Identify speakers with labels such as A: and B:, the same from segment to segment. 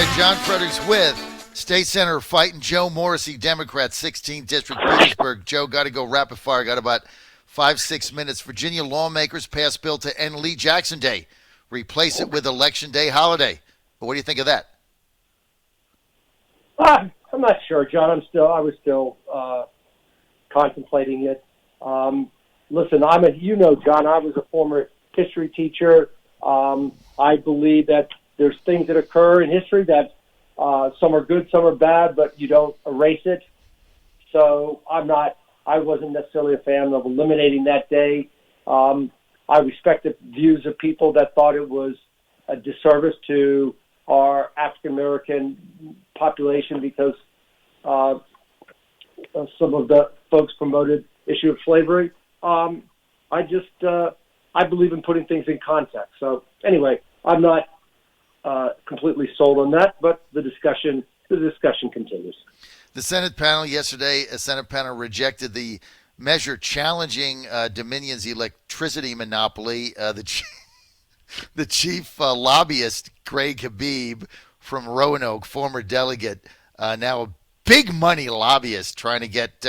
A: right, John Fredericks with State Senator fighting Joe Morrissey, Democrat, 16th District, Petersburg. Joe, got to go rapid fire. Got about 5-6 minutes. Virginia lawmakers pass bill to end Lee Jackson Day. Replace it with Election Day holiday. What do you think of that?
B: I'm not sure, John. I was still contemplating it. Listen, John, I was a former history teacher. I believe that there's things that occur in history that some are good, some are bad, but you don't erase it. So I wasn't necessarily a fan of eliminating that day. I respect the views of people that thought it was a disservice to our African-American population because some of the folks promoted issue of slavery. I believe in putting things in context. So anyway, I'm not completely sold on that, but the discussion continues.
A: The Senate panel yesterday, a Senate panel rejected the measure challenging Dominion's electricity monopoly. The chief lobbyist, Greg Habib from Roanoke, former delegate, now a big money lobbyist trying to get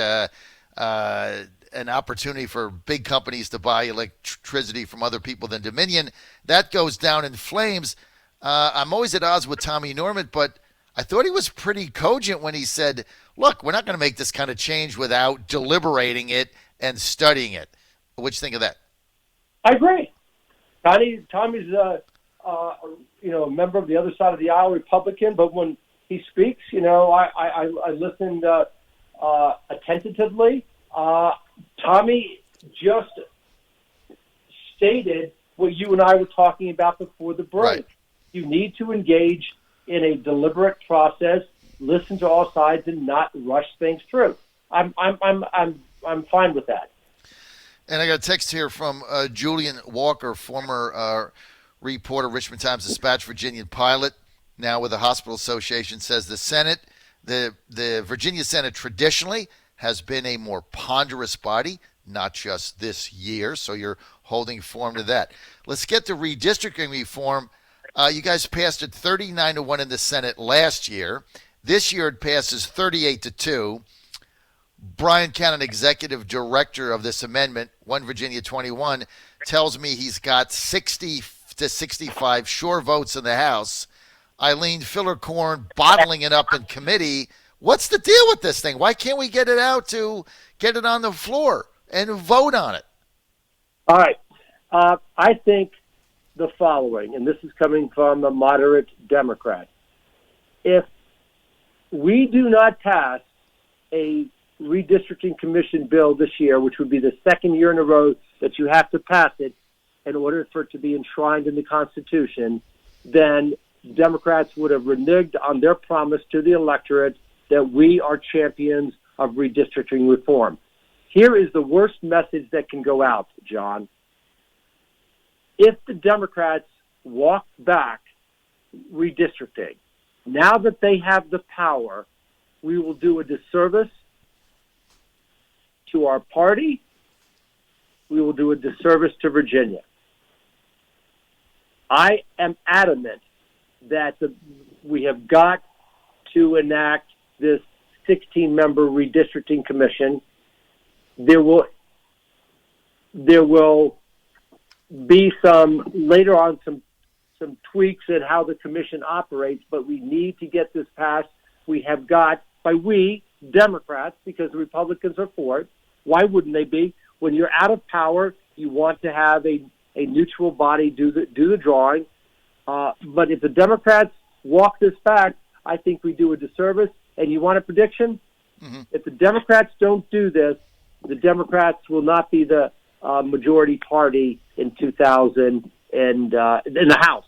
A: an opportunity for big companies to buy electricity from other people than Dominion. That goes down in flames. I'm always at odds with Tommy Norman, but I thought he was pretty cogent when he said, look, we're not going to make this kind of change without deliberating it and studying it. What do you think of that?
B: I agree. Tommy's a member of the other side of the aisle, Republican, but when he speaks, I listened attentively. Tommy just stated what you and I were talking about before the break.
A: Right.
B: You need to engage in a deliberate process, listen to all sides, and not rush things through. I'm fine with that.
A: And I got a text here from Julian Walker, former reporter, Richmond Times-Dispatch, Virginian pilot, now with the Hospital Association, says the Senate, the Virginia Senate traditionally has been a more ponderous body, not just this year, so you're holding firm to that. Let's get to redistricting reform. You guys passed it 39-1 in the Senate last year. This year it passes 38-2. Brian Cannon, executive director of this amendment, 1 Virginia 21, tells me he's got 60 to 65 sure votes in the House. Eileen Filler-Corn bottling it up in committee. What's the deal with this thing? Why can't we get it out to get it on the floor and vote on it?
B: All right. I think the following, and this is coming from a moderate Democrat. If we do not pass a redistricting commission bill this year, which would be the second year in a row that you have to pass it in order for it to be enshrined in the Constitution, then Democrats would have reneged on their promise to the electorate that we are champions of redistricting reform. Here is the worst message that can go out, John. If the Democrats walk back redistricting, now that they have the power, we will do a disservice to our party. We will do a disservice to Virginia. I am adamant that we have got to enact this 16-member redistricting commission. There will be some tweaks in how the commission operates, but we need to get this passed. We have got, by we, Democrats, because the Republicans are for it. Why wouldn't they be? When you're out of power, you want to have a neutral body do the drawing. But if the Democrats walk this back, I think we do a disservice. And you want a prediction? Mm-hmm. If the Democrats don't do this, the Democrats will not be the majority party in 2000 and in the House.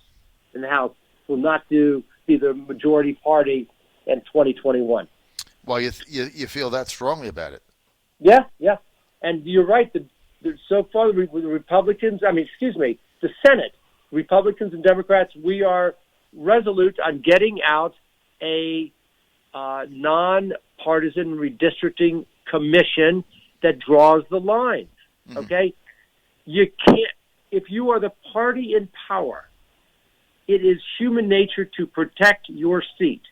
B: In the House, will not be the majority party in 2021.
A: Well, you feel that strongly about it?
B: Yeah, and you're right. So far, the Republicans, the Senate, Republicans and Democrats, we are resolute on getting out a non-partisan redistricting commission that draws the lines. Mm-hmm. Okay, you can't. If you are the party in power, it is human nature to protect your seat.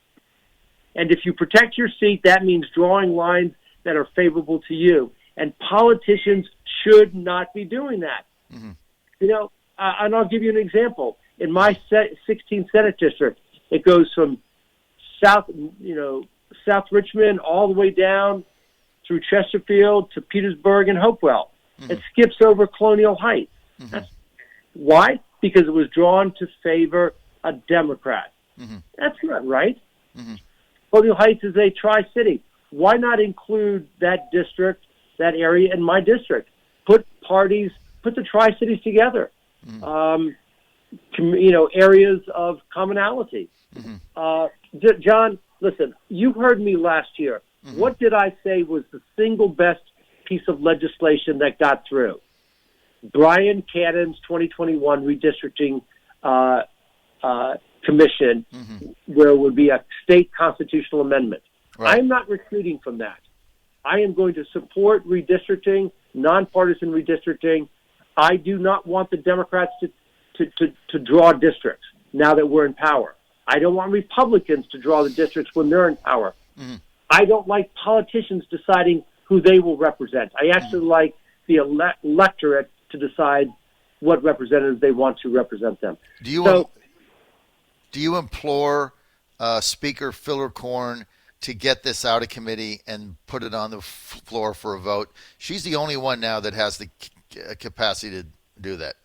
B: And if you protect your seat, that means drawing lines that are favorable to you. And politicians should not be doing that.
A: Mm-hmm.
B: And I'll give you an example. In my 16th Senate district, it goes from South Richmond all the way down through Chesterfield to Petersburg and Hopewell. Mm-hmm. It skips over Colonial Heights. Mm-hmm. Why? Because it was drawn to favor a Democrat. Mm-hmm. That's not right. Mm-hmm. Colonial Heights is a tri-city. Why not include that district, that area in my district? Put the tri-cities together. Mm-hmm. Areas of commonality. Mm-hmm. John, listen, you heard me last year. Mm-hmm. What did I say was the single best piece of legislation that got through? Brian Cannon's 2021 redistricting commission, mm-hmm. where it would be a state constitutional amendment. Right. I am not retreating from that. I am going to support redistricting, nonpartisan redistricting. I do not want the Democrats to draw districts now that we're in power. I don't want Republicans to draw the districts when they're in power. Mm-hmm. I don't like politicians deciding who they will represent. I actually mm-hmm. like the electorate to decide what representatives they want to represent them.
A: Do you implore Speaker Fillercorn to get this out of committee and put it on the floor for a vote? She's the only one now that has the capacity to do that.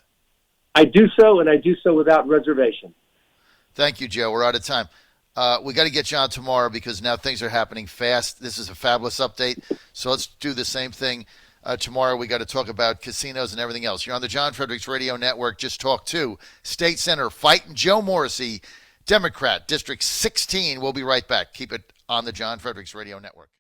B: I do so, and I do so without reservation.
A: Thank you, Joe. We're out of time. We got to get you on tomorrow because now things are happening fast. This is a fabulous update, so let's do the same thing tomorrow. We got to talk about casinos and everything else. You're on the John Fredericks Radio Network. Just talk to State Senator fighting Joe Morrissey, Democrat, District 16. We'll be right back. Keep it on the John Fredericks Radio Network.